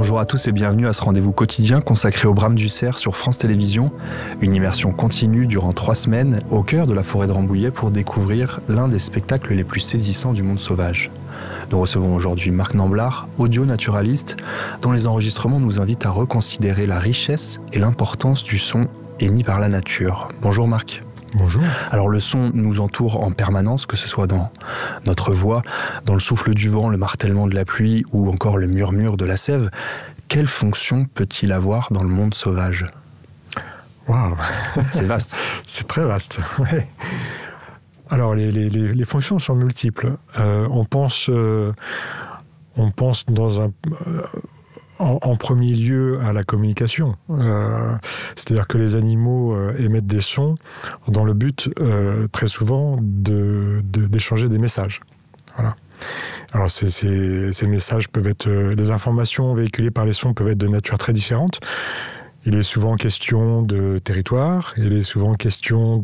Bonjour à tous et bienvenue à ce rendez-vous quotidien consacré au brame du cerf sur France Télévisions. Une immersion continue durant 3 semaines au cœur de la forêt de Rambouillet pour découvrir l'un des spectacles les plus saisissants du monde sauvage. Nous recevons aujourd'hui Marc Namblard, audio-naturaliste, dont les enregistrements nous invitent à reconsidérer la richesse et l'importance du son émis par la nature. Bonjour Marc. Bonjour. Alors le son nous entoure en permanence, que ce soit dans notre voix, dans le souffle du vent, le martèlement de la pluie ou encore le murmure de la sève. Quelle fonction peut-il avoir dans le monde sauvage ? Waouh. C'est vaste. C'est très vaste, ouais. Alors les fonctions sont multiples. On pense dans un... En premier lieu à la communication. C'est-à-dire que les animaux émettent des sons dans le but, très souvent, d'échanger des messages. Voilà. Alors ces messages peuvent être... les informations véhiculées par les sons peuvent être de nature très différente. Il est souvent question de territoire, il est souvent question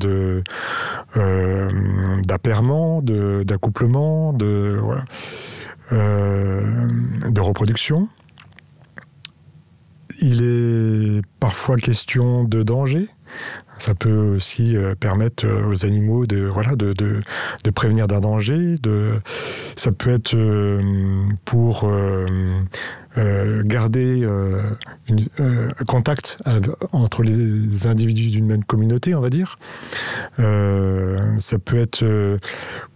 d'appairement, d'accouplement, de reproduction. Il est parfois question de danger. Ça peut aussi permettre aux animaux de prévenir d'un danger. Ça peut être pour garder un contact entre les individus d'une même communauté, on va dire. Ça peut être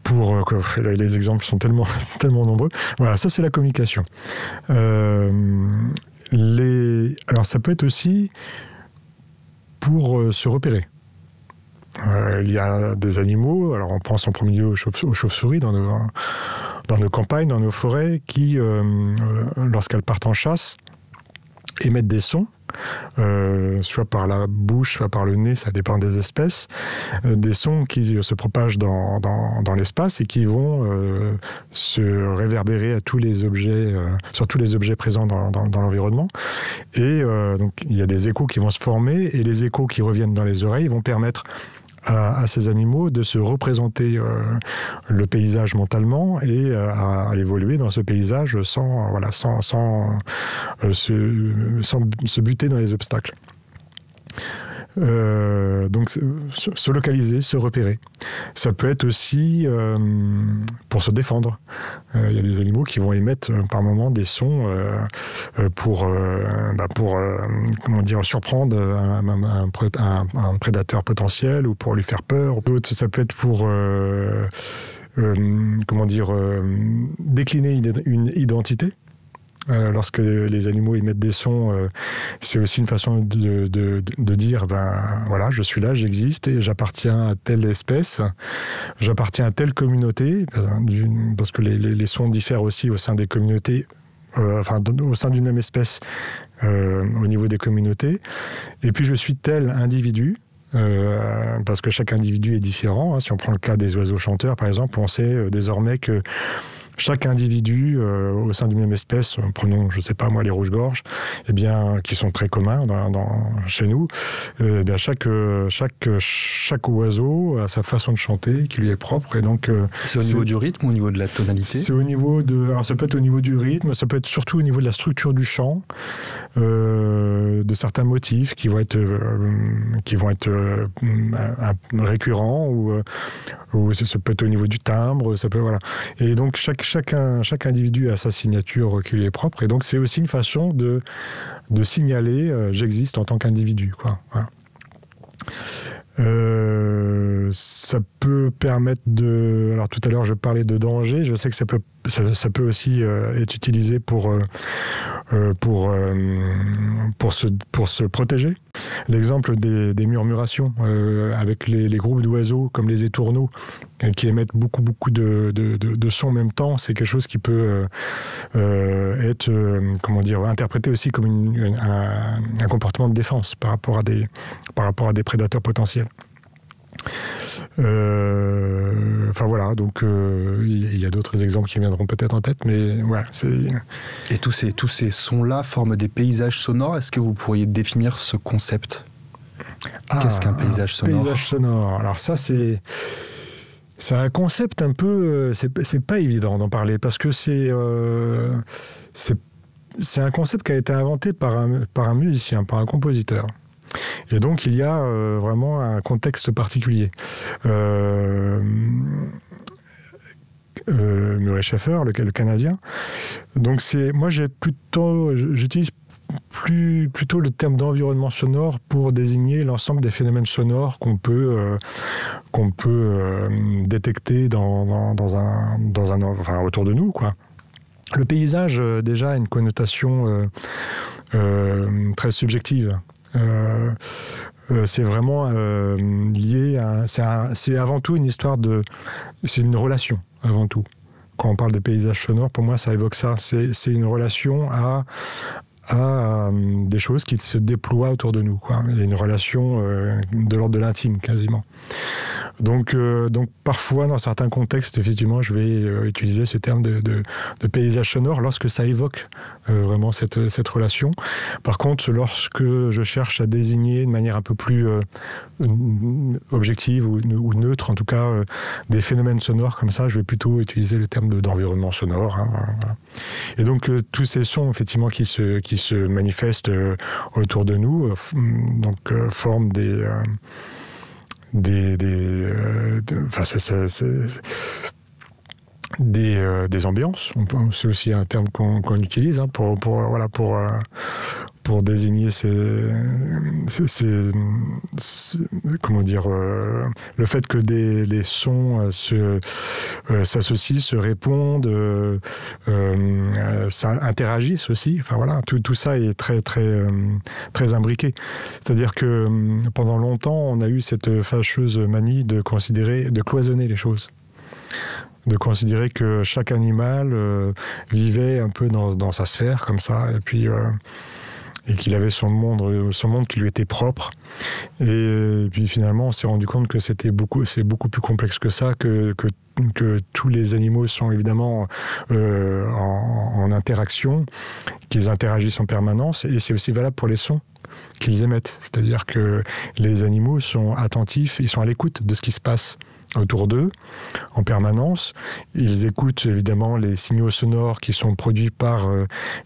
pour... les exemples sont tellement nombreux. Voilà, ça c'est la communication. Alors ça peut être aussi pour se repérer. Il y a des animaux, alors on pense en premier lieu aux chauves-souris dans nos campagnes, dans nos forêts, qui, lorsqu'elles partent en chasse, émettent des sons, soit par la bouche, soit par le nez, ça dépend des espèces, des sons qui se propagent dans l'espace et qui vont se réverbérer à tous les objets, sur tous les objets présents dans l'environnement. Et donc il y a des échos qui vont se former, et les échos qui reviennent dans les oreilles vont permettre à ces animaux de se représenter le paysage mentalement et à évoluer dans ce paysage sans se buter dans les obstacles. Donc se localiser, se repérer. Ça peut être aussi pour se défendre. Il y a des animaux qui vont émettre par moments des sons pour surprendre un prédateur potentiel ou pour lui faire peur. Ça peut être pour décliner une identité. Lorsque les animaux émettent des sons, c'est aussi une façon de dire, voilà, je suis là, j'existe et j'appartiens à telle espèce, j'appartiens à telle communauté, parce que les sons diffèrent aussi au sein des communautés, au sein d'une même espèce, au niveau des communautés. Et puis je suis tel individu. Parce que chaque individu est différent. Si on prend le cas des oiseaux chanteurs, par exemple, on sait désormais que chaque individu au sein d'une même espèce, prenons, je sais pas moi, les rouges-gorges, qui sont très communs chez nous, chaque oiseau a sa façon de chanter qui lui est propre. Et donc, c'est au niveau du rythme ou au niveau de la tonalité ? C'est au niveau alors ça peut être au niveau du rythme, ça peut être surtout au niveau de la structure du chant, de certains motifs qui vont être récurrents, ou ça peut être au niveau du timbre, ça peut, voilà. Et donc chaque individu a sa signature qui lui est propre, et donc c'est aussi une façon de signaler j'existe en tant qu'individu, quoi. Voilà. Ça peut permettre alors tout à l'heure je parlais de danger, je sais que ça peut aussi être utilisé pour se protéger. L'exemple des murmurations avec les groupes d'oiseaux comme les étourneaux qui émettent beaucoup de sons en même temps, c'est quelque chose qui peut être interprété aussi comme un comportement de défense par rapport à des prédateurs potentiels. Voilà, donc il y a d'autres exemples qui viendront peut-être en tête, mais voilà. Et tous ces sons-là forment des paysages sonores. Est-ce que vous pourriez définir ce concept ? Qu'est-ce qu'un paysage sonore ? Paysage sonore. Alors ça, c'est un concept un peu... c'est pas évident d'en parler, parce que c'est c'est un concept qui a été inventé par un musicien, par un compositeur. Et donc, il y a vraiment un contexte particulier. Murray Schafer, le Canadien. Donc, moi, j'utilise plutôt le terme d'environnement sonore pour désigner l'ensemble des phénomènes sonores qu'on peut détecter enfin, autour de nous, quoi. Le paysage, déjà, a une connotation très subjective. C'est vraiment lié à... C'est avant tout une histoire de... C'est une relation, avant tout. Quand on parle de paysage sonore, pour moi, ça évoque ça. C'est une relation à des choses qui se déploient autour de nous, quoi. Il y a une relation de l'ordre de l'intime, quasiment. Donc parfois, dans certains contextes, effectivement, je vais utiliser ce terme de paysage sonore lorsque ça évoque vraiment cette relation. Par contre, lorsque je cherche à désigner de manière un peu plus objective ou neutre, en tout cas, des phénomènes sonores comme ça, je vais plutôt utiliser le terme d'environnement sonore. Hein, voilà. Et donc, tous ces sons, effectivement, qui se manifestent autour de nous, forment des ambiances. C'est aussi un terme qu'on utilise, hein, pour désigner comment dire, le fait que les sons s'associent, se répondent, ça interagissent aussi. Enfin voilà, tout ça est très très très imbriqué. C'est-à-dire que pendant longtemps, on a eu cette fâcheuse manie de cloisonner les choses. De considérer que chaque animal vivait un peu dans sa sphère, comme ça, et qu'il avait son monde qui lui était propre. Et puis finalement, on s'est rendu compte que c'est beaucoup plus complexe que ça, que tous les animaux sont évidemment en interaction, qu'ils interagissent en permanence, et c'est aussi valable pour les sons qu'ils émettent. C'est-à-dire que les animaux sont attentifs, ils sont à l'écoute de ce qui se passe autour d'eux, en permanence. Ils écoutent évidemment les signaux sonores qui sont produits par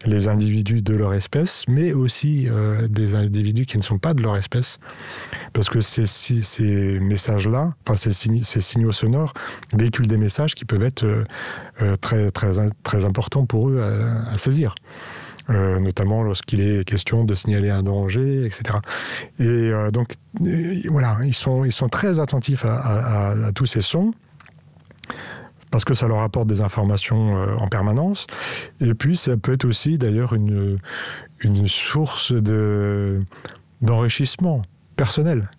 les individus de leur espèce, mais aussi des individus qui ne sont pas de leur espèce. Parce que ces messages-là, enfin ces signaux sonores, véhiculent des messages qui peuvent être très, très, très importants pour eux à saisir. Notamment lorsqu'il est question de signaler un danger, etc. Et donc, voilà, ils sont très attentifs à tous ces sons, parce que ça leur apporte des informations en permanence. Et puis, ça peut être aussi, d'ailleurs, une source d'enrichissement personnel.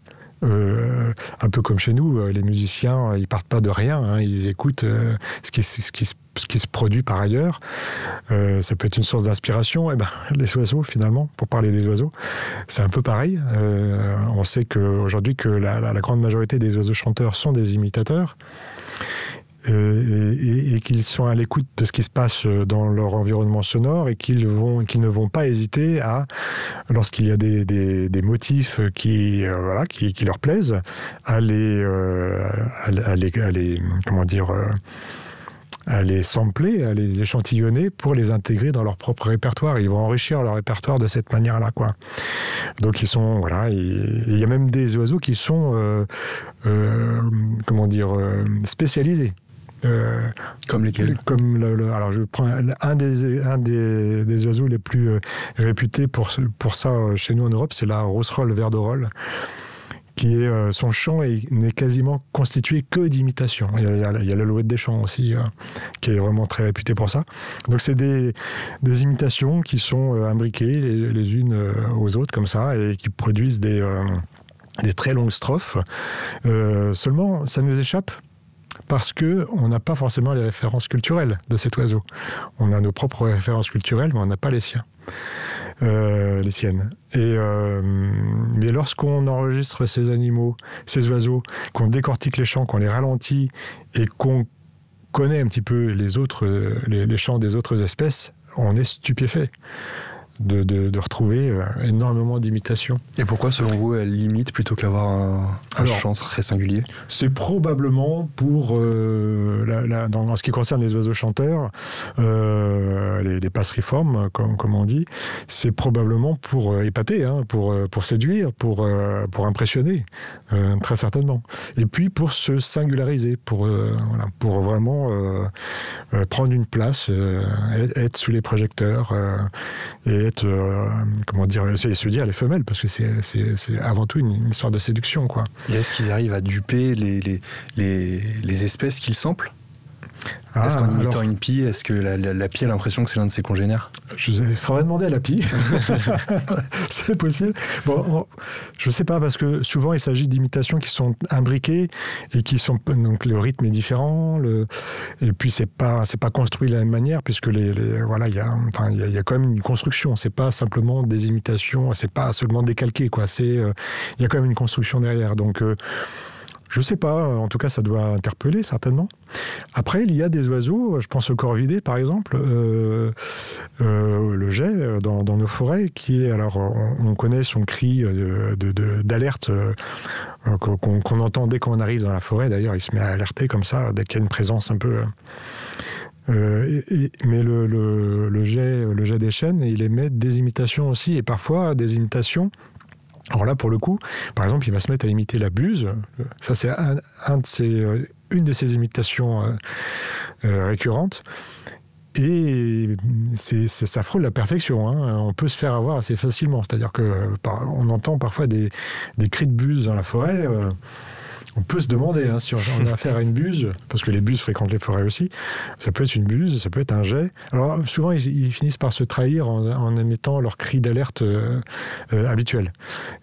Un peu comme chez nous, les musiciens, ils partent pas de rien, hein, ils écoutent ce qui se produit par ailleurs. Ça peut être une source d'inspiration. Et les oiseaux, finalement, pour parler des oiseaux, c'est un peu pareil. On sait qu'aujourd'hui que la grande majorité des oiseaux chanteurs sont des imitateurs. Et qu'ils sont à l'écoute de ce qui se passe dans leur environnement sonore, et qu'ils ne vont pas hésiter lorsqu'il y a des motifs qui leur plaisent, à les sampler, à les échantillonner pour les intégrer dans leur propre répertoire. Ils vont enrichir leur répertoire de cette manière-là, quoi. Donc il y a même des oiseaux qui sont spécialisés. Comme lesquels ? Alors je prends un des oiseaux les plus réputés pour ça chez nous en Europe, c'est la Roserolle verdorolle, qui est son chant n'est quasiment constitué que d'imitations. Il y a l'alouette des champs aussi, qui est vraiment très réputé pour ça. Donc c'est des imitations qui sont imbriquées les unes aux autres comme ça, et qui produisent des très longues strophes. Seulement, ça nous échappe, parce qu'on n'a pas forcément les références culturelles de cet oiseau. On a nos propres références culturelles, mais on n'a pas les siennes. Mais lorsqu'on enregistre ces animaux, ces oiseaux, qu'on décortique les chants, qu'on les ralentit, et qu'on connaît un petit peu les chants des autres espèces, on est stupéfait. de retrouver énormément d'imitations. Et pourquoi, selon vous, elle limite plutôt qu'avoir un chant très singulier? C'est probablement pour, en ce qui concerne les oiseaux chanteurs, les passeriformes, comme on dit, c'est probablement pour épater, hein, pour séduire, pour impressionner, très certainement. Et puis pour se singulariser, pour vraiment prendre une place, être sous les projecteurs, et être, c'est se dire les femelles, parce que c'est avant tout une histoire de séduction, quoi. Et est-ce qu'ils arrivent à duper les espèces qu'ils samplent? Est-ce qu'en imitant une pie, est-ce que la pie a l'impression que c'est l'un de ses congénères? Il faudrait demander à la pie. C'est possible. Bon, je ne sais pas, parce que souvent il s'agit d'imitations qui sont imbriquées et qui sont, donc le rythme est différent, et puis c'est pas construit de la même manière, puisque voilà, il y a quand même une construction. C'est pas simplement des imitations, c'est pas seulement décalqué, quoi. Il y a quand même une construction derrière. Donc je ne sais pas, en tout cas ça doit interpeller certainement. Après, il y a des oiseaux, je pense au corvidé par exemple, le geai dans nos forêts, qui est, alors on connaît son cri d'alerte qu'on entend dès qu'on arrive dans la forêt. D'ailleurs, il se met à alerter comme ça dès qu'il y a une présence un peu... mais le geai des chênes, il émet des imitations aussi, et parfois des imitations. Alors là, pour le coup, par exemple, il va se mettre à imiter la buse. Ça, c'est une de ses imitations récurrentes. Et ça frôle la perfection, hein. On peut se faire avoir assez facilement. C'est-à-dire qu'on entend parfois des cris de buse dans la forêt. On peut se demander, hein, si on a affaire à une buse, parce que les buses fréquentent les forêts aussi, ça peut être une buse, ça peut être un geai. Alors souvent, ils finissent par se trahir en émettant leur cri d'alerte habituel.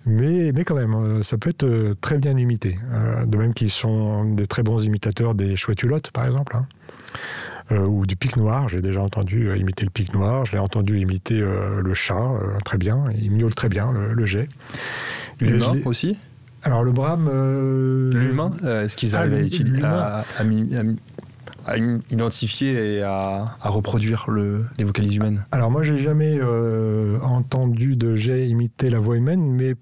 Mais quand même, ça peut être très bien imité. De même qu'ils sont des très bons imitateurs des chouettes-hulottes, par exemple, hein. Ou du pic noir. J'ai déjà entendu imiter le pic noir, je l'ai entendu imiter le chat, très bien. Il miaule très bien, le geai. L'humain aussi? Alors le brame... L'humain, est-ce qu'ils arrivent à identifier et à reproduire les vocalises humaines? Alors moi, j'ai jamais entendu de geai imiter la voix humaine, mais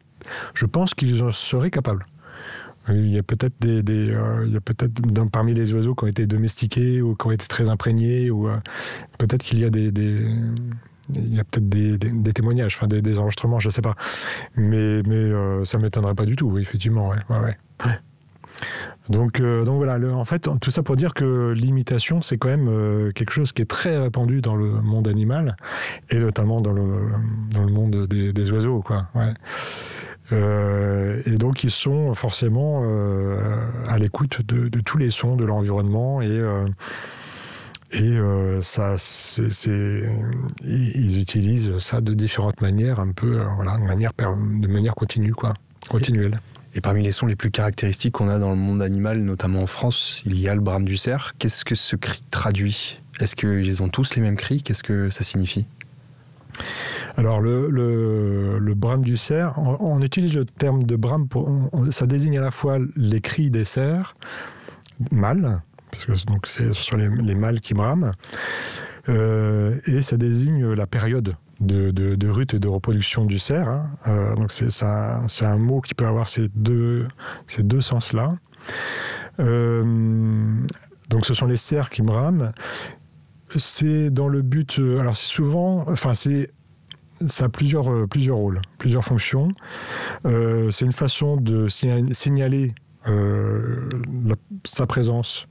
je pense qu'ils en seraient capables. Il y a peut-être parmi les oiseaux qui ont été domestiqués ou qui ont été très imprégnés, ou peut-être qu'il y a il y a peut-être des témoignages, enfin des enregistrements, je ne sais pas. Mais ça ne m'étonnerait pas du tout, oui, effectivement. Ouais. Donc voilà, en fait, tout ça pour dire que l'imitation, c'est quand même quelque chose qui est très répandu dans le monde animal, et notamment dans le monde des oiseaux, quoi. Ouais. Et donc ils sont forcément à l'écoute de tous les sons de l'environnement, et ça, ils utilisent ça de différentes manières, un peu, de manière continue, quoi, continuelle. Et parmi les sons les plus caractéristiques qu'on a dans le monde animal, notamment en France, il y a le brame du cerf. Qu'est-ce que ce cri traduit? Est-ce qu'ils ont tous les mêmes cris? Qu'est-ce que ça signifie? Alors le brame du cerf, on utilise le terme de brame ça désigne à la fois les cris des cerfs mâles, parce que donc ce sont les mâles qui brament, et ça désigne la période de rut et de reproduction du cerf, hein. Donc c'est un mot qui peut avoir ces deux sens-là. Donc ce sont les cerfs qui brament. C'est dans le but... alors c'est souvent... Enfin, ça a plusieurs rôles, plusieurs fonctions. C'est une façon de signaler sa présence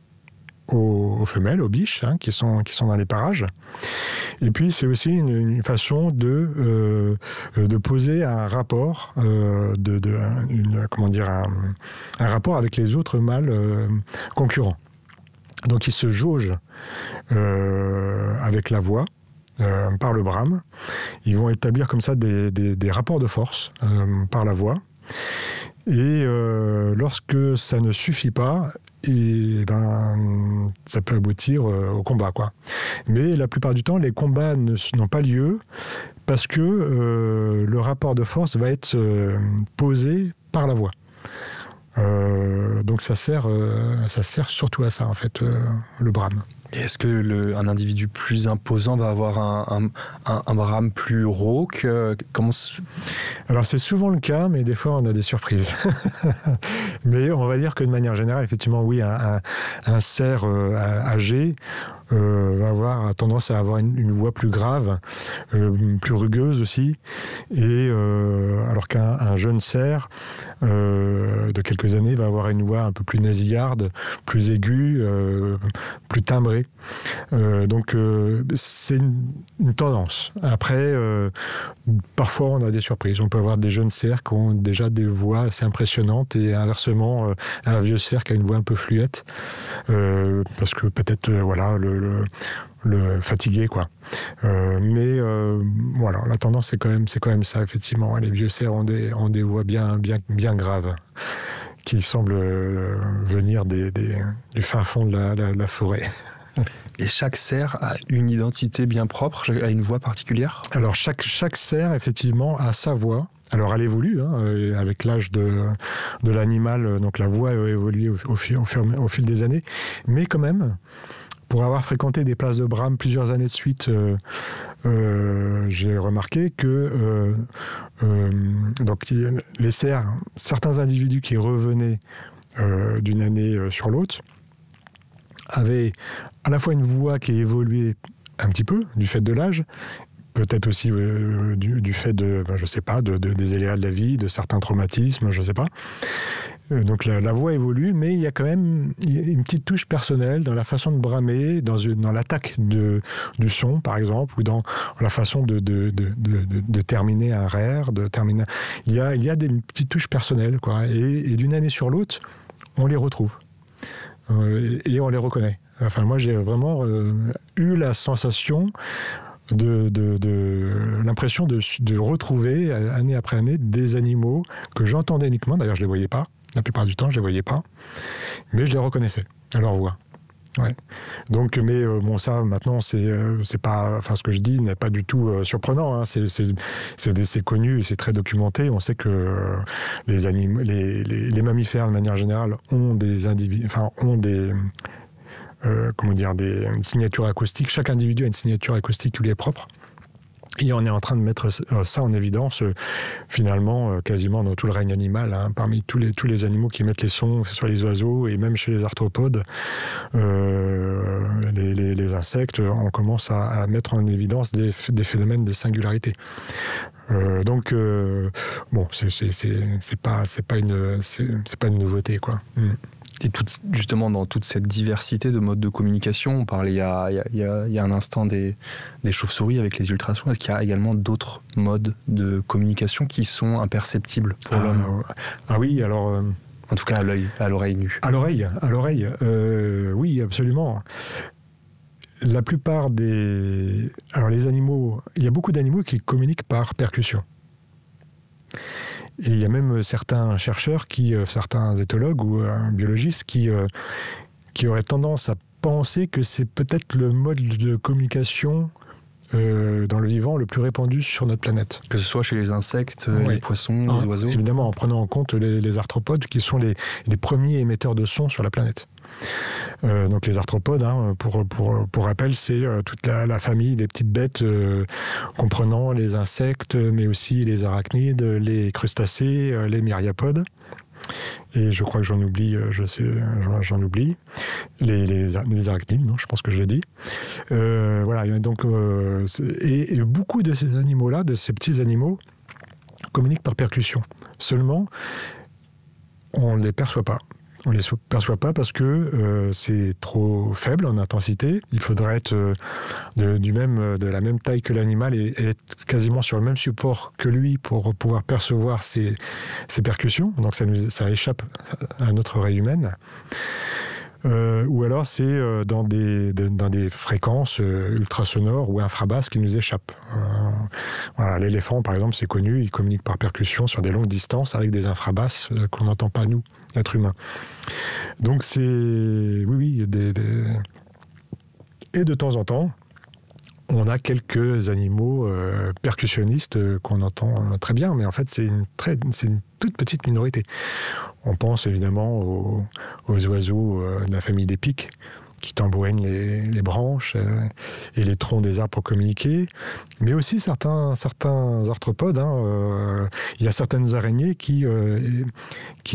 aux femelles, aux biches, hein, qui sont dans les parages. Et puis c'est aussi une façon de poser un rapport, un rapport avec les autres mâles concurrents. Donc ils se jaugent avec la voix, par le brame. Ils vont établir comme ça des rapports de force par la voix. Et lorsque ça ne suffit pas, ça peut aboutir au combat, quoi. Mais la plupart du temps, les combats n'ont pas lieu parce que le rapport de force va être posé par la voix. Donc ça sert surtout à ça, en fait, le brame. Et est-ce que un individu plus imposant va avoir un brame plus rauque? Alors c'est souvent le cas, mais des fois on a des surprises. Mais on va dire que de manière générale, effectivement, oui, un cerf âgé va avoir tendance à avoir une voix plus grave, plus rugueuse aussi, et alors qu'un jeune cerf de quelques années va avoir une voix un peu plus nasillarde, plus aiguë, plus timbrée. Donc c'est une tendance. Après, parfois on a des surprises. On peut avoir des jeunes cerfs qui ont déjà des voix assez impressionnantes et inversement un vieux cerf qui a une voix un peu fluette, parce que peut-être voilà le fatigué, quoi. Mais voilà, la tendance c'est quand même ça, effectivement. Les vieux cerfs ont des voix bien graves qui semblent venir du fin fond de la forêt. Et chaque cerf a une identité bien propre, a une voix particulière? Alors chaque cerf, effectivement, a sa voix. Alors elle évolue avec l'âge de l'animal, donc la voix a évolué au fil des années, mais quand même, pour avoir fréquenté des places de brame plusieurs années de suite, j'ai remarqué que donc, les cerfs, certains individus qui revenaient d'une année sur l'autre, avaient à la fois une voix qui évoluait un petit peu du fait de l'âge, peut-être aussi du fait je sais pas, des aléas de la vie, de certains traumatismes, je sais pas. Donc la voix évolue, mais il y a quand même une petite touche personnelle dans la façon de bramer, dans l'attaque du son, par exemple, ou dans la façon de terminer un RER, il y a des petites touches personnelles, quoi. Et d'une année sur l'autre, on les retrouve. Et on les reconnaît. Enfin, moi, j'ai vraiment eu la sensation l'impression de retrouver année après année des animaux que j'entendais uniquement. D'ailleurs, je les voyais pas. La plupart du temps, je les voyais pas, mais je les reconnaissais à leur voix. Ouais. Donc, mais bon, ça, maintenant, c'est pas, enfin, ce que je dis n'est pas du tout surprenant. Hein. C'est connu et c'est très documenté. On sait que les mammifères, de manière générale, ont des des signatures acoustiques. Chaque individu a une signature acoustique qui lui est propre. Et on est en train de mettre ça en évidence, finalement, quasiment dans tout le règne animal, hein, parmi tous les animaux qui émettent les sons, que ce soit les oiseaux, et même chez les arthropodes, les insectes, on commence à mettre en évidence des phénomènes de singularité. Donc, bon, c'est pas une nouveauté, quoi. Et justement, dans toute cette diversité de modes de communication, on parlait il y a un instant des chauves-souris avec les ultrasons. Est-ce qu'il y a également d'autres modes de communication qui sont imperceptibles pour l'homme? Ah oui, alors... En tout cas, à l'œil, à l'oreille nue. À l'oreille, oui, absolument. La plupart Alors les animaux... Il y a beaucoup d'animaux qui communiquent par percussion. Et il y a même certains chercheurs, certains éthologues ou biologistes qui auraient tendance à penser que c'est peut-être le mode de communication dans le vivant le plus répandu sur notre planète. Que ce soit chez les insectes, les poissons, les oiseaux. Évidemment, en prenant en compte les arthropodes qui sont les premiers émetteurs de sons sur la planète. Donc les arthropodes, hein, pour rappel, c'est toute la famille des petites bêtes comprenant les insectes, mais aussi les arachnides, les crustacés, les myriapodes. Et je crois que j'en oublie, j'en oublie. Les arachnides, non, je pense que je l'ai dit. Voilà, donc, et beaucoup de ces animaux-là, de ces petits animaux, communiquent par percussion. Seulement, on ne les perçoit pas. On ne les perçoit pas parce que c'est trop faible en intensité. Il faudrait être de la même taille que l'animal et être quasiment sur le même support que lui pour pouvoir percevoir ces percussions. Donc ça échappe à notre oreille humaine. Ou alors c'est dans des fréquences ultrasonores ou infrabasses qui nous échappent. Voilà, l'éléphant, par exemple, c'est connu, il communique par percussion sur des longues distances avec des infrabasses qu'on n'entend pas, nous, êtres humains. Donc c'est... Oui, et de temps en temps, on a quelques animaux percussionnistes qu'on entend très bien, mais en fait, c'est une toute petite minorité. On pense évidemment aux oiseaux de la famille des pics, qui tambourinent les branches et les troncs des arbres pour communiquer, mais aussi certains arthropodes. Il y a certaines araignées qui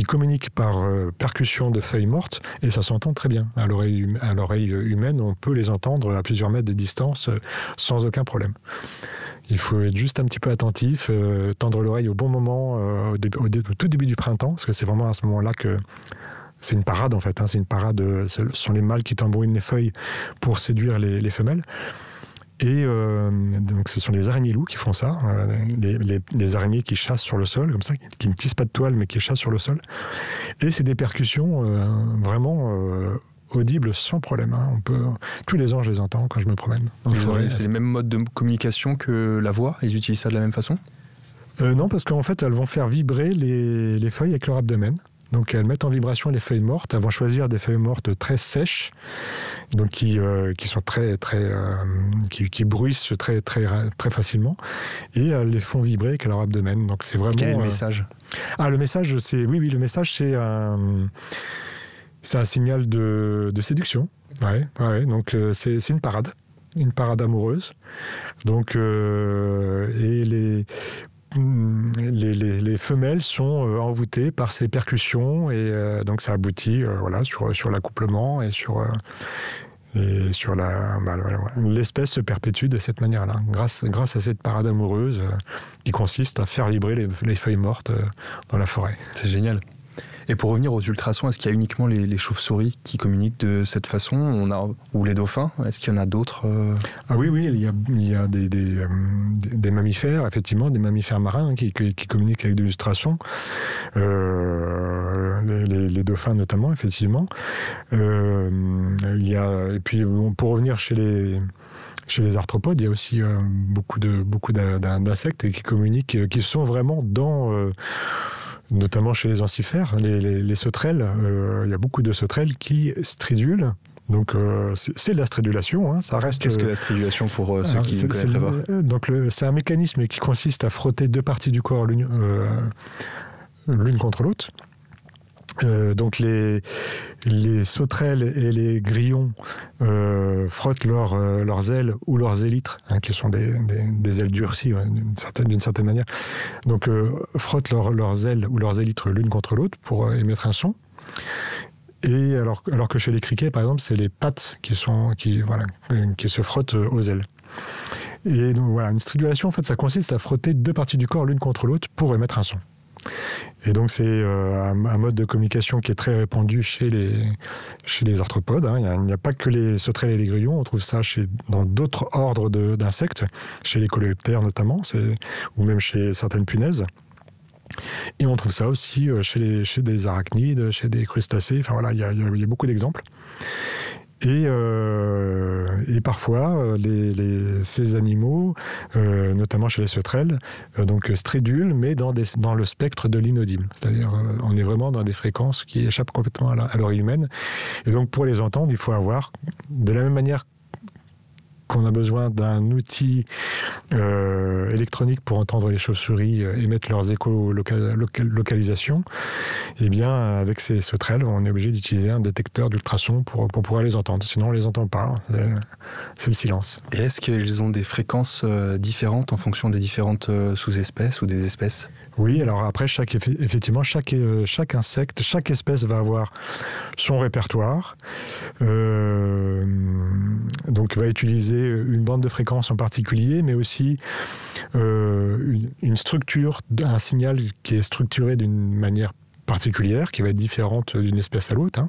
communiquent par percussion de feuilles mortes, et ça s'entend très bien. À l'oreille humaine, on peut les entendre à plusieurs mètres de distance sans aucun problème. Il faut être juste un petit peu attentif, tendre l'oreille au bon moment, au tout début du printemps, parce que c'est vraiment à ce moment-là que c'est une parade en fait. C'est une parade. Ce sont les mâles qui tambourinent les feuilles pour séduire les femelles. Et donc ce sont les araignées-loups qui font ça, les araignées qui chassent sur le sol, comme ça, qui ne tissent pas de toile, mais qui chassent sur le sol. Et c'est des percussions vraiment audibles sans problème. Tous les ans, je les entends quand je me promène. C'est les mêmes modes de communication que la voix? Ils utilisent ça de la même façon? Non, parce qu'en fait, elles vont faire vibrer les feuilles avec leur abdomen. Donc elles mettent en vibration les feuilles mortes. Elles vont choisir des feuilles mortes très sèches, donc qui sont qui bruissent très facilement, et elles les font vibrer avec leur abdomen. Donc c'est vraiment. Quel est le message? Le message, c'est le message, c'est un signal de séduction. Ouais. Donc c'est une parade amoureuse. Donc et les femelles sont envoûtées par ces percussions, et donc ça aboutit sur l'accouplement et sur l'espèce se perpétue de cette manière-là, grâce à cette parade amoureuse qui consiste à faire vibrer les feuilles mortes dans la forêt. C'est génial. Et pour revenir aux ultrasons, est-ce qu'il y a uniquement les chauves-souris qui communiquent de cette façon, ou les dauphins? Est-ce qu'il y en a d'autres? Oui, il y a des mammifères, effectivement, des mammifères marins qui communiquent avec des ultrasons. Les dauphins notamment, effectivement. Et puis, pour revenir chez les arthropodes, il y a aussi beaucoup d'insectes qui communiquent, qui sont vraiment notamment chez les oncifères, les sauterelles. Il y a beaucoup de sauterelles qui stridulent. Donc c'est de la stridulation, ça reste. Qu'est-ce que la stridulation pour ceux qui ne connaîtraient pas? Donc c'est un mécanisme qui consiste à frotter deux parties du corps l'une contre l'autre. Donc les sauterelles et les grillons frottent leurs ailes ou leurs élytres, qui sont des ailes durcies d'une certaine manière. Donc frottent leurs ailes ou leurs élytres l'une contre l'autre pour émettre un son. Et alors que chez les criquets, par exemple, c'est les pattes qui se frottent aux ailes. Et donc une stridulation, en fait, ça consiste à frotter deux parties du corps l'une contre l'autre pour émettre un son. Et donc c'est un mode de communication qui est très répandu chez les arthropodes. Il n'y a pas que les sauterelles et les grillons, on trouve ça dans d'autres ordres d'insectes, chez les coléoptères notamment, ou même chez certaines punaises. Et on trouve ça aussi chez des arachnides, chez des crustacés. Il y a beaucoup d'exemples. Et parfois, ces animaux, notamment chez les sauterelles, stridulent, mais dans le spectre de l'inaudible. C'est-à-dire, on est vraiment dans des fréquences qui échappent complètement à l'oreille humaine. Et donc, pour les entendre, il faut avoir, de la même manière qu'on a besoin d'un outil électronique pour entendre les chauves-souris émettre leurs écho-localisations, et bien avec ces sauterelles, on est obligé d'utiliser un détecteur d'ultrasons pour pouvoir les entendre. Sinon, on ne les entend pas. C'est le silence. Et est-ce qu'ils ont des fréquences différentes en fonction des différentes sous-espèces ou des espèces? Oui, alors après, effectivement, chaque insecte, chaque espèce va avoir son répertoire. Donc, va utiliser une bande de fréquence en particulier, mais aussi une structure, un signal qui est structuré d'une manière particulière, qui va être différente d'une espèce à l'autre.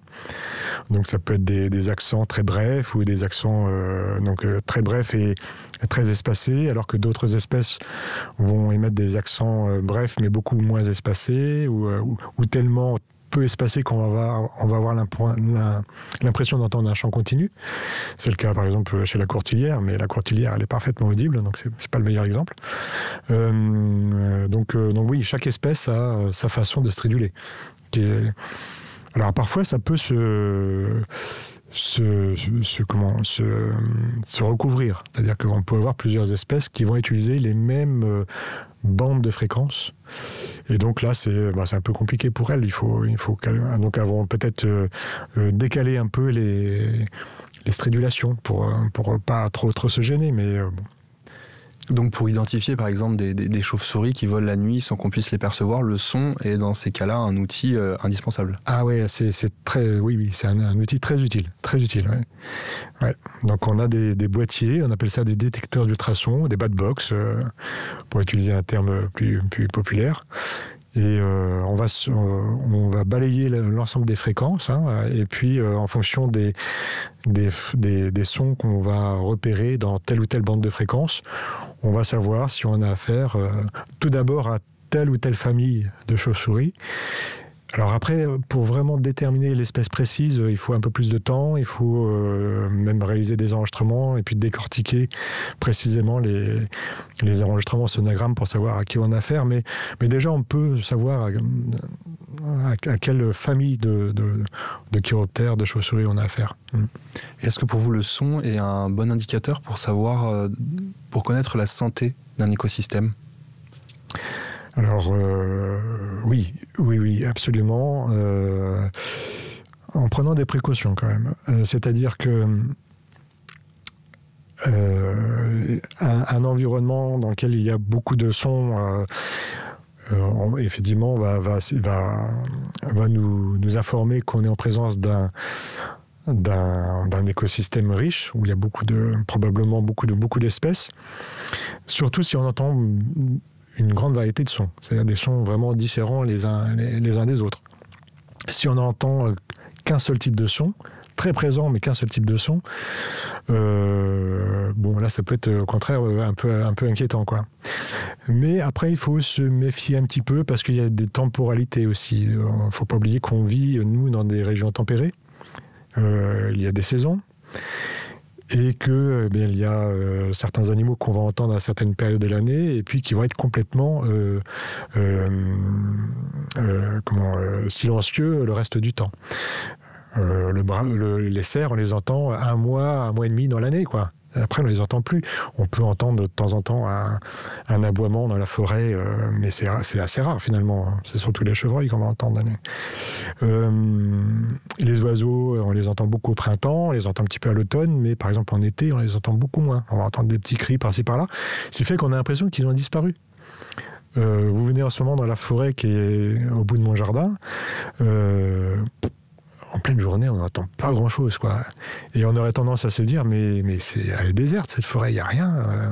Donc ça peut être des accents très brefs ou des accents très brefs et très espacés, alors que d'autres espèces vont émettre des accents brefs mais beaucoup moins espacés ou tellement peu espacés qu'on va avoir l'impression d'entendre un chant continu. C'est le cas par exemple chez la courtilière, mais la courtilière elle est parfaitement audible, donc c'est pas le meilleur exemple. Donc oui, chaque espèce a sa façon de striduler. Alors parfois ça peut se recouvrir. C'est-à-dire qu'on peut avoir plusieurs espèces qui vont utiliser les mêmes bandes de fréquences. Et donc là, c'est un peu compliqué pour elles. Donc elles vont peut-être décaler un peu stridulations pour pas trop se gêner, mais bon. Donc pour identifier par exemple des chauves-souris qui volent la nuit sans qu'on puisse les percevoir, le son est dans ces cas-là un outil indispensable. Ah ouais, c'est un outil très utile, ouais. Ouais. Donc on a des boîtiers, on appelle ça des détecteurs d'ultrasons, des bad box, pour utiliser un terme plus populaire. Et on va balayer l'ensemble des fréquences, hein, et puis en fonction des sons qu'on va repérer dans telle ou telle bande de fréquences, on va savoir si on a affaire tout d'abord à telle ou telle famille de chauves-souris. Alors après, pour vraiment déterminer l'espèce précise, il faut un peu plus de temps, il faut même réaliser des enregistrements et puis décortiquer précisément les enregistrements sonogrammes pour savoir à qui on a affaire. Mais déjà, on peut savoir à quelle famille de chiroptères, de chauves-souris on a affaire. Est-ce que pour vous, le son est un bon indicateur pour savoir, pour connaître la santé d'un écosystème ? Alors oui, absolument, en prenant des précautions quand même. C'est-à-dire que un environnement dans lequel il y a beaucoup de sons, effectivement, va nous informer qu'on est en présence d'un écosystème riche où il y a probablement beaucoup d'espèces. Surtout si on entend une grande variété de sons, c'est-à-dire des sons vraiment différents les uns des autres. Si on n'entend qu'un seul type de son, très présent, mais qu'un seul type de son, bon, là, ça peut être au contraire un peu inquiétant, quoi. Mais après, il faut se méfier un petit peu parce qu'il y a des temporalités aussi. Il ne faut pas oublier qu'on vit, nous, dans des régions tempérées. Il y a des saisons. Et que il y a certains animaux qu'on va entendre à certaines périodes de l'année et puis qui vont être complètement silencieux le reste du temps. Les cerfs, on les entend un mois et demi dans l'année, quoi. Après, on ne les entend plus. On peut entendre de temps en temps un aboiement dans la forêt, mais c'est assez rare finalement. C'est surtout les chevreuils qu'on va entendre. Les oiseaux, on les entend beaucoup au printemps, on les entend un petit peu à l'automne, mais par exemple en été, on les entend beaucoup moins. On va entendre des petits cris par-ci par-là. Ce qui fait qu'on a l'impression qu'ils ont disparu. Vous venez en ce moment dans la forêt qui est au bout de mon jardin. En pleine journée, on n'entend pas grand-chose, quoi. Et on aurait tendance à se dire, mais elle est déserte, cette forêt, il n'y a rien.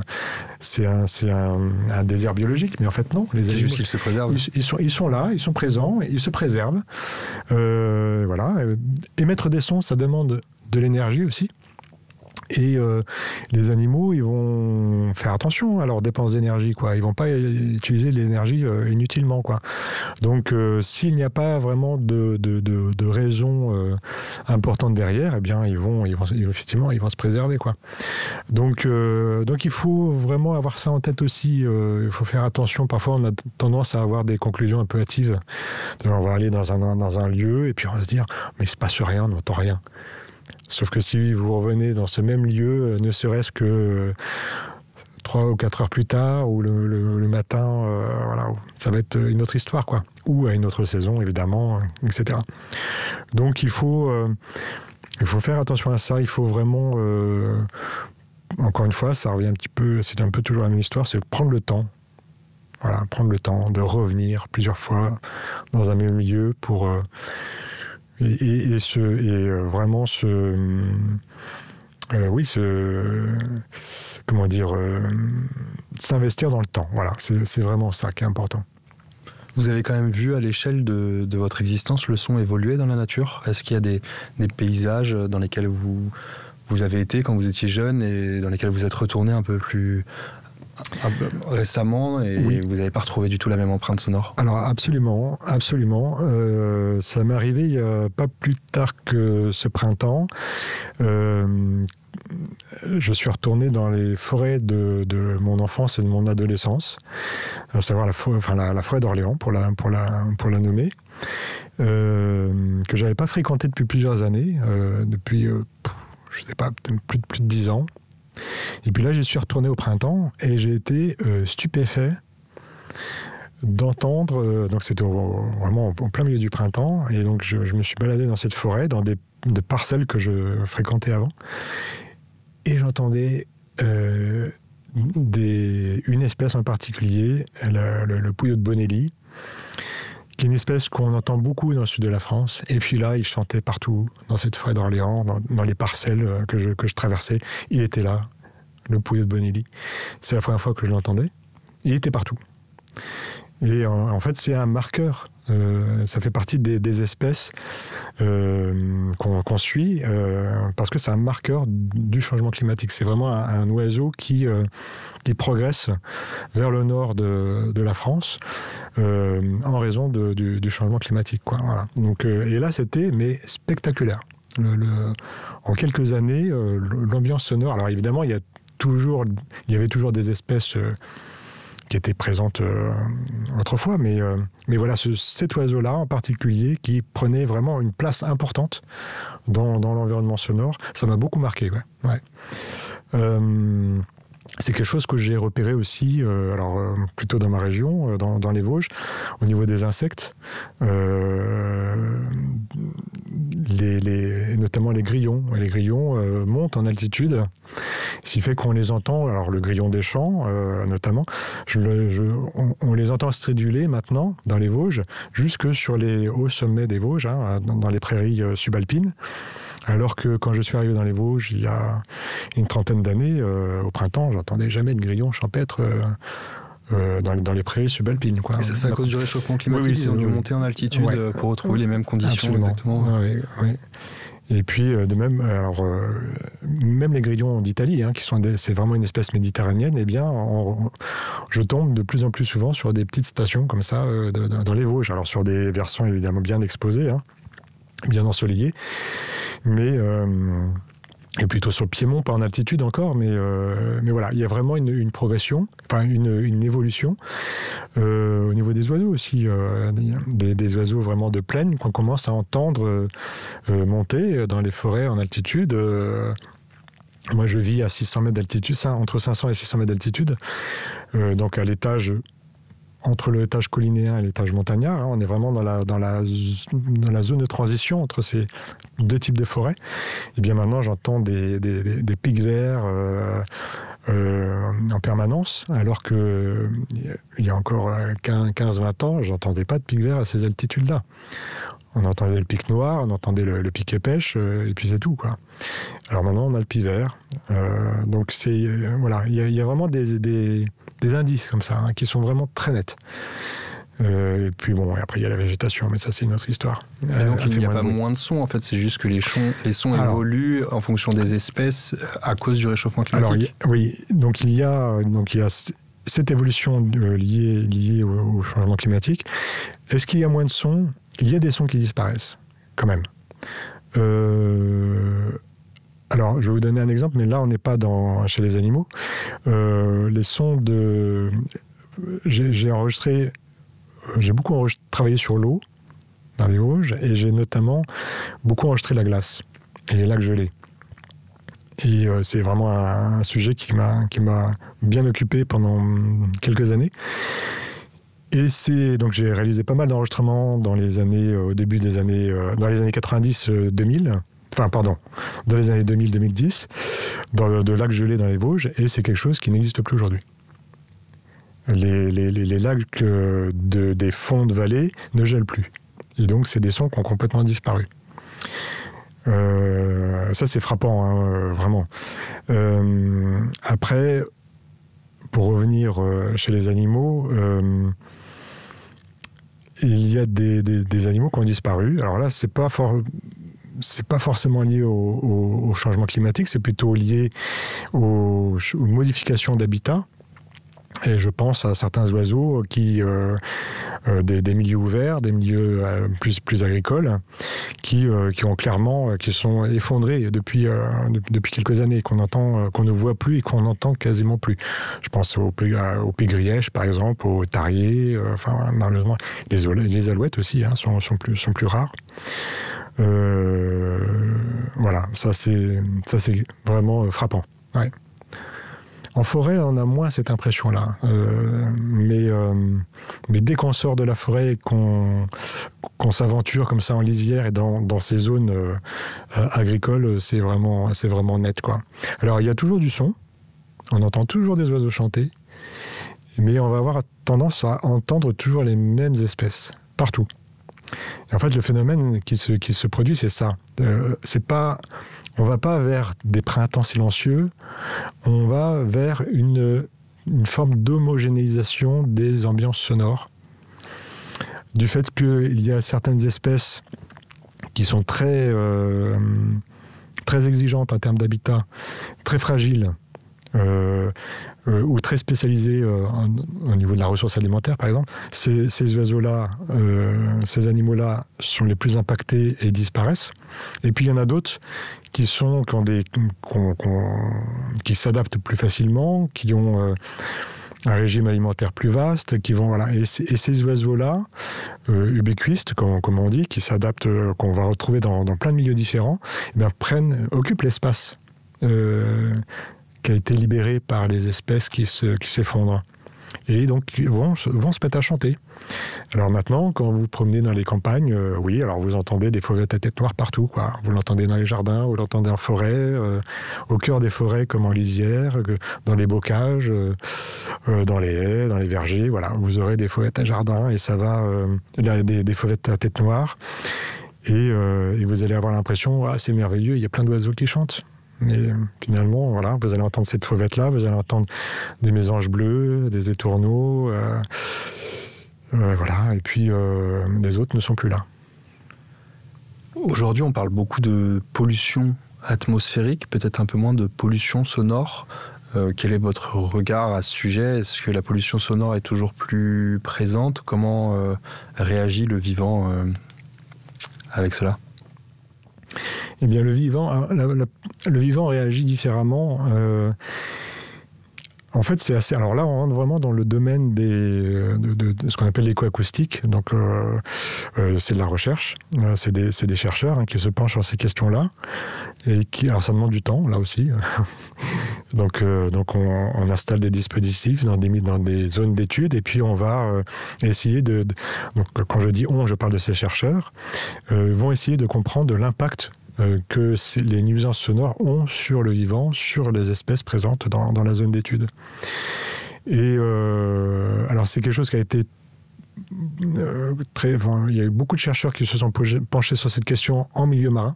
C'est un désert biologique, mais en fait, non. C'est juste qu'ils se préservent. Ils sont là, ils sont présents, ils se préservent. Voilà. Émettre des sons, ça demande de l'énergie aussi. Et les animaux, ils vont faire attention à leurs dépenses d'énergie, quoi. Ils vont pas utiliser l'énergie inutilement, quoi. Donc, s'il n'y a pas vraiment de raison importante derrière, eh bien, ils vont se préserver, quoi. Donc, il faut vraiment avoir ça en tête aussi. Il faut faire attention. Parfois, on a tendance à avoir des conclusions un peu hâtives. On va aller dans un lieu et puis on va se dire, mais il se passe rien, on n'entend rien. Sauf que si vous revenez dans ce même lieu, ne serait-ce que 3 ou 4 heures plus tard, ou le matin, voilà, ça va être une autre histoire, quoi. Ou à une autre saison, évidemment, etc. Donc il faut faire attention à ça. Il faut vraiment, encore une fois, ça revient un petit peu, c'est un peu toujours la même histoire, c'est prendre le temps. Voilà, prendre le temps de revenir plusieurs fois dans un même lieu pour... vraiment s'investir dans le temps. Voilà, c'est vraiment ça qui est important. Vous avez quand même vu à l'échelle de votre existence le son évoluer dans la nature ? Est-ce qu'il y a des paysages dans lesquels vous avez été quand vous étiez jeune et dans lesquels vous êtes retourné un peu plus récemment et oui. Vous n'avez pas retrouvé du tout la même empreinte sonore ? Alors absolument. Ça m'est arrivé il n'y a pas plus tard que ce printemps. Je suis retourné dans les forêts de mon enfance et de mon adolescence, à savoir la forêt d'Orléans pour la nommer, que j'avais pas fréquentée depuis plusieurs années, depuis je sais pas, plus de 10 ans. Et puis là, j'y suis retourné au printemps et j'ai été stupéfait d'entendre, donc c'était vraiment en plein milieu du printemps, et donc je me suis baladé dans cette forêt, dans des de parcelles que je fréquentais avant. Et j'entendais une espèce en particulier, le pouillot de Bonelli, qui est une espèce qu'on entend beaucoup dans le sud de la France. Et puis là, il chantait partout, dans cette forêt d'Orléans, dans les parcelles que je traversais. Il était là, le pouillot de Bonelli. C'est la première fois que je l'entendais. Il était partout. Et en fait, c'est un marqueur. Ça fait partie des espèces qu'on suit parce que c'est un marqueur du changement climatique. C'est vraiment un oiseau qui progresse vers le nord de la France en raison du changement climatique, quoi. Voilà. Donc, et là, c'était spectaculaire. En quelques années, l'ambiance sonore. Alors évidemment, il y avait toujours des espèces qui étaient présentes autrefois, mais voilà, cet oiseau-là en particulier qui prenait vraiment une place importante dans l'environnement sonore, ça m'a beaucoup marqué. Ouais. C'est quelque chose que j'ai repéré aussi, plutôt dans ma région, dans les Vosges, au niveau des insectes, notamment les grillons. Les grillons montent en altitude, ce qui fait qu'on les entend, alors le grillon des champs notamment, on les entend striduler maintenant dans les Vosges, jusque sur les hauts sommets des Vosges, dans les prairies subalpines. Alors que quand je suis arrivé dans les Vosges, il y a une trentaine d'années, au printemps, j'entendais jamais de grillons champêtres dans les prairies subalpines, quoi. Et ça, c'est à cause du réchauffement climatique, ils ont dû monter en altitude pour retrouver les mêmes conditions. Absolument. Exactement. Oui. Et puis, de même, même les grillons d'Italie, c'est vraiment une espèce méditerranéenne, eh bien, je tombe de plus en plus souvent sur des petites stations comme ça dans les Vosges. Alors, sur des versions évidemment bien exposées, bien ensoleillées, mais et plutôt sur le Piémont, pas en altitude encore, mais voilà, il y a vraiment une progression, enfin une évolution au niveau des oiseaux aussi, des oiseaux vraiment de plaine qu'on commence à entendre monter dans les forêts en altitude. Moi, je vis à 600 mètres d'altitude, entre 500 et 600 mètres d'altitude, donc à l'étage. Entre l'étage collinéen et l'étage montagnard, on est vraiment dans la zone de transition entre ces deux types de forêts. Et bien maintenant, j'entends des pics verts en permanence, alors que il y a encore 15-20 ans, j'entendais pas de pics verts à ces altitudes-là. On entendait le pic noir, on entendait le pic épêche, et puis c'est tout, quoi. Alors maintenant, on a le pic vert. Donc voilà, il y a vraiment des indices comme ça, qui sont vraiment très nets. Et puis bon, après il y a la végétation, mais ça c'est une autre histoire. Et donc il n'y a pas moins de sons, en fait, c'est juste que les sons évoluent en fonction des espèces à cause du réchauffement climatique. Donc il y a cette évolution liée au changement climatique. Est-ce qu'il y a moins de sons ? Il y a des sons qui disparaissent, quand même. Alors, je vais vous donner un exemple, mais là, on n'est pas chez les animaux. Les sons j'ai beaucoup travaillé sur l'eau, dans les Vosges, et j'ai notamment beaucoup enregistré la glace et les lacs gelés. Et c'est vraiment un sujet qui m'a bien occupé pendant quelques années. Et donc j'ai réalisé pas mal d'enregistrements dans les années, dans les années 90-2000. Enfin, pardon, dans les années 2000-2010, de lacs gelés dans les Vosges, et c'est quelque chose qui n'existe plus aujourd'hui. Les lacs des fonds de vallée ne gèlent plus. Et donc, c'est des sons qui ont complètement disparu. Ça, c'est frappant, vraiment. Après, pour revenir chez les animaux, il y a des animaux qui ont disparu. Alors là, c'est pas forcément lié au changement climatique, c'est plutôt lié aux modifications d'habitat. Et je pense à certains oiseaux qui, des milieux ouverts, des milieux plus agricoles, qui sont effondrés depuis quelques années, qu'on ne voit plus et qu'on n'entend quasiment plus. Je pense au pégrièche, par exemple, aux tariers, malheureusement, les alouettes aussi sont plus rares. Voilà, ça c'est vraiment frappant. Ouais. En forêt, on a moins cette impression-là. Mais dès qu'on sort de la forêt et qu'on s'aventure comme ça en lisière et dans ces zones agricoles, c'est vraiment net, quoi. Alors, il y a toujours du son. On entend toujours des oiseaux chanter. Mais on va avoir tendance à entendre toujours les mêmes espèces, partout. Et en fait, le phénomène qui se produit, c'est ça. On ne va pas vers des printemps silencieux, on va vers une forme d'homogénéisation des ambiances sonores. Du fait qu'il y a certaines espèces qui sont très exigeantes en termes d'habitat, très fragiles, ou très spécialisés au niveau de la ressource alimentaire, par exemple. Ces oiseaux-là, ces animaux-là sont les plus impactés et disparaissent. Et puis il y en a d'autres qui s'adaptent plus facilement, qui ont un régime alimentaire plus vaste, qui vont Et ces oiseaux-là, ubiquistes, comme on dit, qui s'adaptent, qu'on va retrouver dans plein de milieux différents, occupent l'espace qui a été libéré par les espèces qui s'effondrent. Et donc, vont se mettre à chanter. Alors maintenant, quand vous vous promenez dans les campagnes, oui, alors vous entendez des fauvettes à tête noire partout, quoi. Vous l'entendez dans les jardins, vous l'entendez en forêt, au cœur des forêts comme en lisière, dans les bocages, dans les haies, dans les vergers, voilà. Vous aurez des fauvettes à jardin et ça va... des fauvettes à tête noire. Et vous allez avoir l'impression, c'est merveilleux, il y a plein d'oiseaux qui chantent. Mais finalement, voilà, vous allez entendre cette fauvette-là, vous allez entendre des mésanges bleus, des étourneaux, voilà, et puis les autres ne sont plus là. Aujourd'hui, on parle beaucoup de pollution atmosphérique, peut-être un peu moins de pollution sonore. Quel est votre regard à ce sujet ? Est-ce que la pollution sonore est toujours plus présente ? Comment réagit le vivant avec cela ? Eh bien, le vivant réagit différemment. En fait, c'est assez... Alors là, on rentre vraiment dans le domaine de ce qu'on appelle l'écoacoustique. Donc, c'est de la recherche. C'est des chercheurs qui se penchent sur ces questions-là. Alors, ça demande du temps, là aussi. Donc, on installe des dispositifs dans des zones d'études. Et puis, on va essayer de... Donc, quand je dis on, je parle de ces chercheurs. Vont essayer de comprendre l'impact que les nuisances sonores ont sur le vivant, sur les espèces présentes dans la zone d'étude. Et alors c'est quelque chose qui a été il y a eu beaucoup de chercheurs qui se sont penchés sur cette question en milieu marin.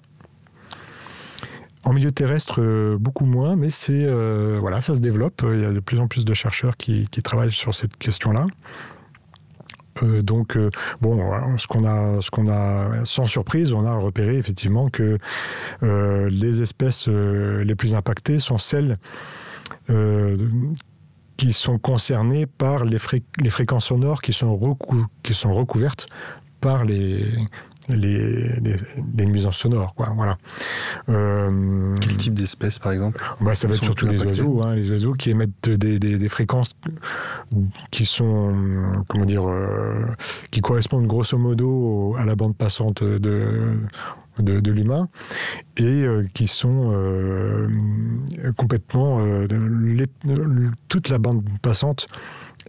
En milieu terrestre, beaucoup moins, mais ça se développe. Il y a de plus en plus de chercheurs qui travaillent sur cette question-là. Ce qu'on a, sans surprise, on a repéré effectivement que les espèces les plus impactées sont celles qui sont concernées par les fréquences sonores qui sont recouvertes par les nuisances sonores, quoi. Voilà. Quel type d'espèces, par exemple ? Ça va être surtout les oiseaux, les oiseaux qui émettent des fréquences qui sont, qui correspondent grosso modo à la bande passante de l'humain et qui sont complètement toute la bande passante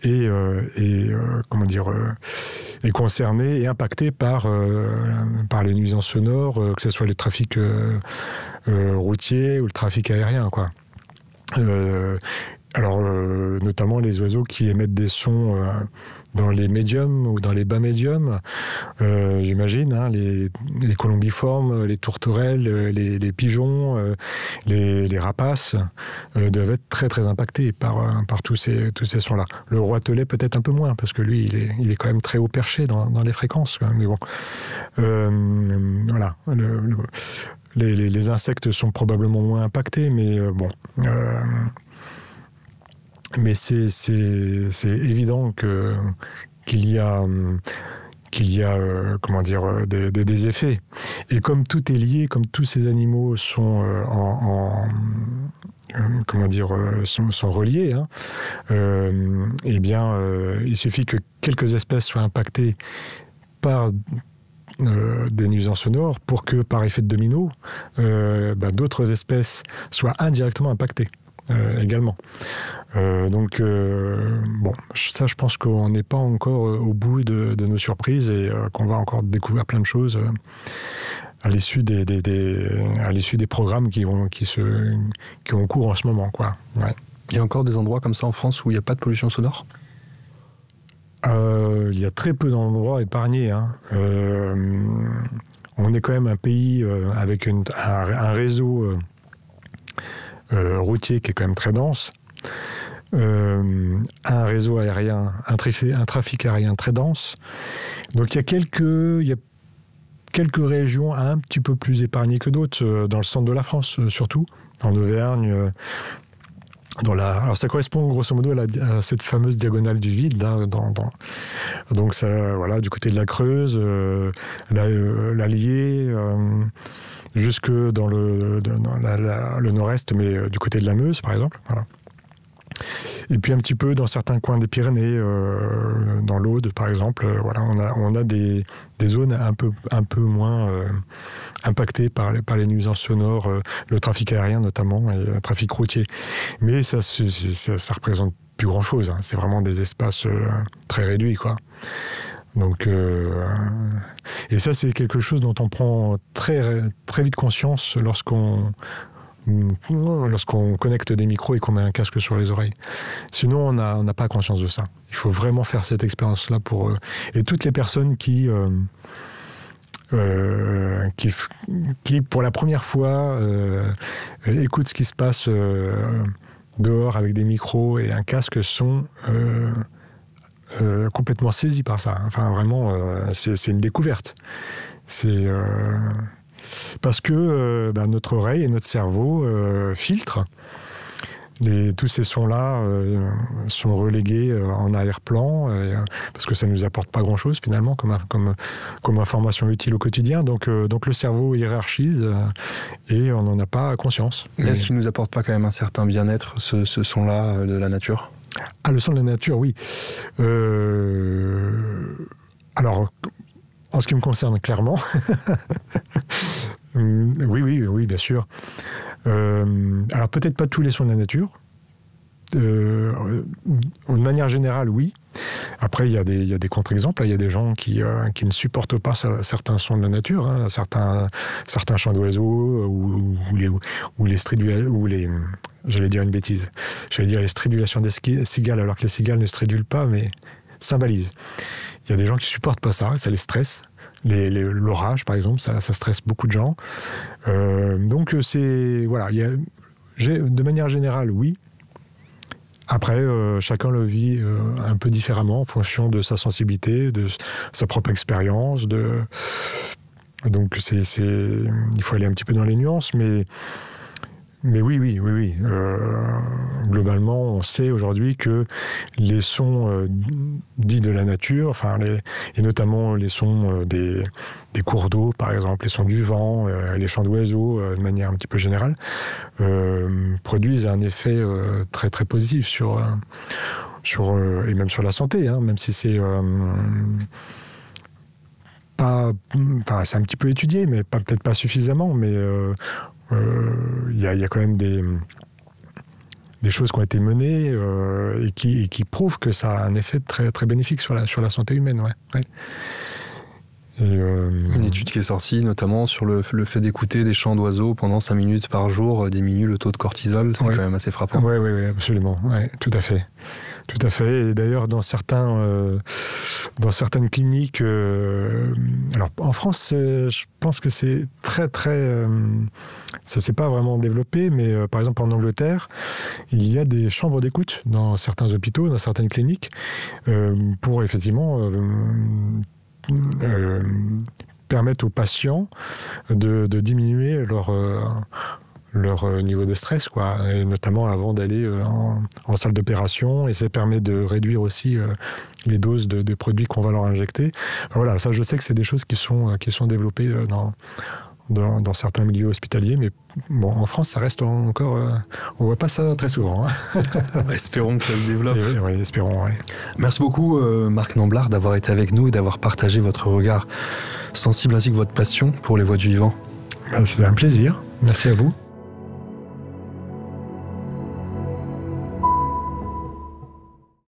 est concernée et impactée par les nuisances sonores, que ce soit le trafic routier ou le trafic aérien, quoi. Notamment les oiseaux qui émettent des sons dans les médiums ou dans les bas médiums, j'imagine, les colombiformes, les tourterelles, les pigeons, les rapaces doivent être très très impactés par tous ces sons-là. Le roitelet peut-être un peu moins, parce que lui, il est quand même très haut perché dans les fréquences, quoi. Mais bon, voilà. Les insectes sont probablement moins impactés, mais mais c'est évident qu'il y a des effets. Et comme tout est lié, comme tous ces animaux sont sont reliés, il suffit que quelques espèces soient impactées par des nuisances sonores pour que, par effet de domino, d'autres espèces soient indirectement impactées. également. Donc, bon, ça, je pense qu'on n'est pas encore au bout de nos surprises et qu'on va encore découvrir plein de choses à l'issue des programmes qui ont cours en ce moment, quoi. Ouais. Il y a encore des endroits comme ça en France où il n'y a pas de pollution sonore ? Il y a très peu d'endroits épargnés, hein. On est quand même un pays avec un réseau routier qui est quand même très dense, un réseau aérien, un trafic aérien très dense. Donc il y a quelques régions un petit peu plus épargnées que d'autres, dans le centre de la France surtout, en Auvergne. Alors ça correspond grosso modo à cette fameuse diagonale du vide là, donc ça, voilà, du côté de la Creuse, l'Allier, jusque dans le nord-est, mais du côté de la Meuse par exemple. Voilà. Et puis un petit peu dans certains coins des Pyrénées, dans l'Aude par exemple, voilà, on a des zones un peu moins impactées par les nuisances sonores, le trafic aérien notamment et le trafic routier. Mais ça représente plus grand chose, hein. C'est vraiment des espaces très réduits, quoi. Donc, et ça c'est quelque chose dont on prend très, très vite conscience lorsqu'on connecte des micros et qu'on met un casque sur les oreilles. Sinon, on n'a pas conscience de ça. Il faut vraiment faire cette expérience-là et toutes les personnes qui pour la première fois, écoutent ce qui se passe dehors avec des micros et un casque sont complètement saisis par ça. Enfin, vraiment, c'est une découverte. C'est... parce que notre oreille et notre cerveau filtrent. Tous ces sons-là sont relégués en arrière-plan parce que ça ne nous apporte pas grand-chose finalement comme information utile au quotidien. Donc le cerveau hiérarchise et on n'en a pas conscience. Est-ce qu'il ne nous apporte pas quand même un certain bien-être, ce son-là de la nature ? Ah, le son de la nature, oui. Alors... En ce qui me concerne, clairement. Oui, bien sûr. Alors, peut-être pas tous les sons de la nature. De manière générale, oui. Après, il y a des contre-exemples. Il y a des gens qui ne supportent pas certains sons de la nature, hein, certains chants d'oiseaux j'allais dire une bêtise. J'allais dire les stridulations des cigales, alors que les cigales ne stridulent pas, mais cymbalise. Il y a des gens qui supportent pas ça les stresse. L'orage, par exemple, ça stresse beaucoup de gens. Donc, voilà. De manière générale, oui. Après, chacun le vit un peu différemment en fonction de sa sensibilité, de sa propre expérience. Donc, il faut aller un petit peu dans les nuances, mais oui. Globalement, on sait aujourd'hui que les sons dits de la nature, et notamment les sons des cours d'eau, par exemple, les sons du vent, les chants d'oiseaux, de manière un petit peu générale, produisent un effet très très positif sur et même sur la santé, hein, même si c'est c'est un petit peu étudié, mais peut-être pas suffisamment, mais il y a quand même des choses qui ont été menées et qui prouvent que ça a un effet très, très bénéfique sur la santé humaine. Ouais. Une étude qui est sortie notamment sur le fait d'écouter des chants d'oiseaux pendant 5 minutes par jour diminue le taux de cortisol. C'est quand même assez frappant. Oui, absolument. Ouais, tout à fait. Tout à fait. Et d'ailleurs, dans certaines cliniques, alors en France, je pense que c'est très, très... ça ne s'est pas vraiment développé, mais par exemple en Angleterre, il y a des chambres d'écoute dans certains hôpitaux, dans certaines cliniques, pour effectivement... permettre aux patients de diminuer leur niveau de stress, quoi, et notamment avant d'aller en salle d'opération, et ça permet de réduire aussi les doses de produits qu'on va leur injecter. Voilà, ça je sais que c'est des choses qui sont développées dans certains milieux hospitaliers, mais bon, en France, ça reste encore... on ne voit pas ça très souvent. Hein. Espérons que ça se développe. Oui, espérons, oui. Merci beaucoup, Marc Namblard, d'avoir été avec nous et d'avoir partagé votre regard sensible ainsi que votre passion pour les voix du vivant. C'était un plaisir. Merci à vous.